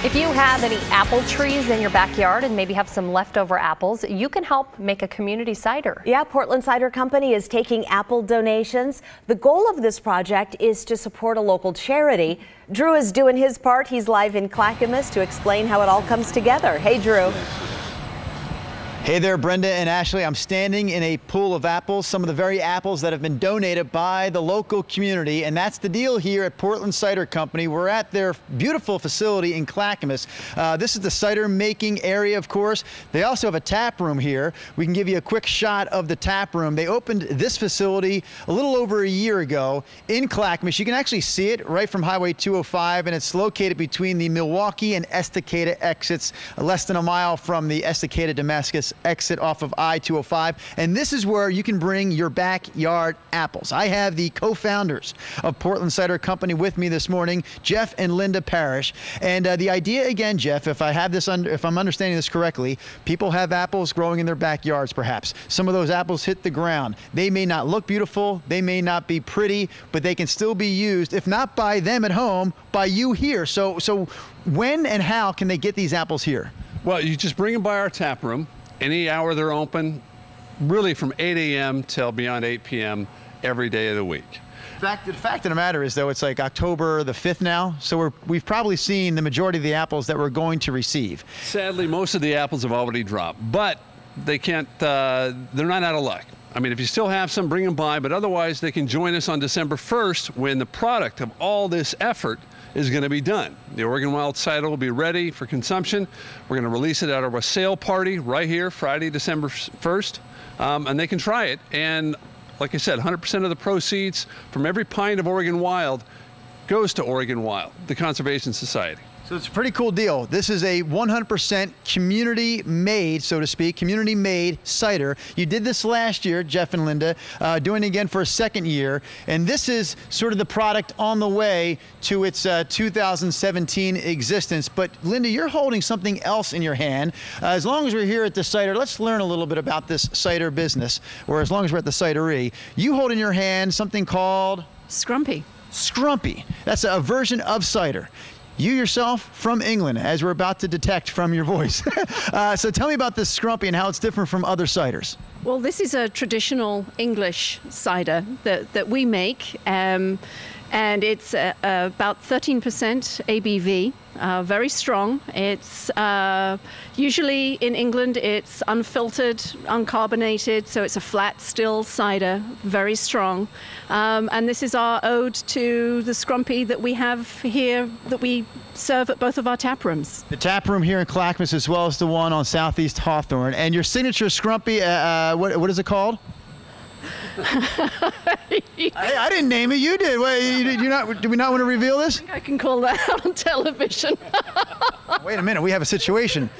If you have any apple trees in your backyard and maybe have some leftover apples, you can help make a community cider. Yeah, Portland Cider Company is taking apple donations. The goal of this project is to support a local charity. Drew is doing his part. He's live in Clackamas to explain how it all comes together. Hey, Drew. Hey there, Brenda and Ashley. I'm standing in a pool of apples, some of the very apples that have been donated by the local community, and that's the deal here at Portland Cider Company. We're at their beautiful facility in Clackamas. This is the cider making area, of course. They also have a tap room here. We can give you a quick shot of the tap room. They opened this facility a little over a year ago in Clackamas. You can actually see it right from Highway 205, and it's located between the Milwaukee and Estacada exits, less than a mile from the Estacada Damascus exit off of I-205. And this is where you can bring your backyard apples. I have the co-founders of Portland Cider Company with me this morning, Jeff and Linda Parrish. And the idea again, Jeff, if I'm understanding this correctly, people have apples growing in their backyards perhaps. Some of those apples hit the ground. They may not look beautiful, they may not be pretty, but they can still be used, if not by them at home, by you here. So when and how can they get these apples here? Well, you just bring them by our tap room. Any hour they're open, really from 8 a.m. till beyond 8 p.m. every day of the week. The fact of the matter is, though, it's like October the 5th now, so we've probably seen the majority of the apples that we're going to receive. Sadly, most of the apples have already dropped, but they can't, they're not out of luck. I mean, if you still have some, bring them by, but otherwise they can join us on December 1st when the product of all this effort is going to be done. The Oregon Wild Cider will be ready for consumption. We're going to release it at our sale party right here, Friday, December 1st, and they can try it. And like I said, 100% of the proceeds from every pint of Oregon Wild goes to Oregon Wild, the Conservation Society. So it's a pretty cool deal. This is a 100% community-made, so to speak, community-made cider. You did this last year, Jeff and Linda, doing it again for a second year. And this is sort of the product on the way to its 2017 existence. But Linda, you're holding something else in your hand. As long as we're here at the cider, let's learn a little bit about this cider business, or as long as we're at the cidery. You hold in your hand something called? Scrumpy. Scrumpy. That's a version of cider. You yourself from England, as we're about to detect from your voice. So tell me about this Scrumpy and how it's different from other ciders. Well, this is a traditional English cider that we make, and it's about 13% ABV, very strong. It's usually in England it's unfiltered, uncarbonated, so it's a flat, still cider, very strong. And this is our ode to the Scrumpy that we have here, that we serve at both of our tap rooms. The tap room here in Clackamas, as well as the one on Southeast Hawthorne. And your signature Scrumpy, what is it called? I didn't name it. You did. Wait, do we not want to reveal this? I think I can call that out on television. Wait a minute. We have a situation.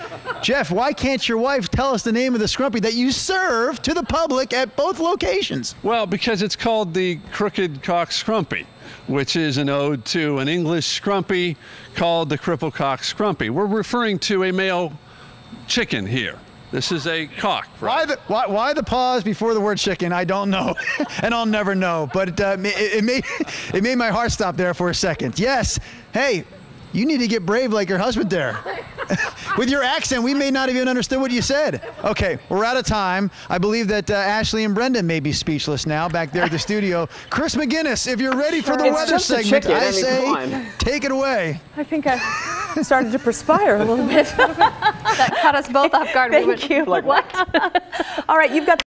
Jeff, why can't your wife tell us the name of the Scrumpy that you serve to the public at both locations? Well, because it's called the Crooked Cock Scrumpy, which is an ode to an English Scrumpy called the Cripple Cock Scrumpy. We're referring to a male chicken here. This is a cock. Right? Why the pause before the word chicken? I don't know, and I'll never know. But it made my heart stop there for a second. Yes. Hey, you need to get brave like your husband there. With your accent, we may not have even understood what you said. Okay, we're out of time. I believe that Ashley and Brendan may be speechless now back there at the studio. Chris McGinnis, if you're ready for the weather segment, I say take it away. I think I started to perspire a little bit. That caught us both off guard. Thank you. Like, what? All right, you've got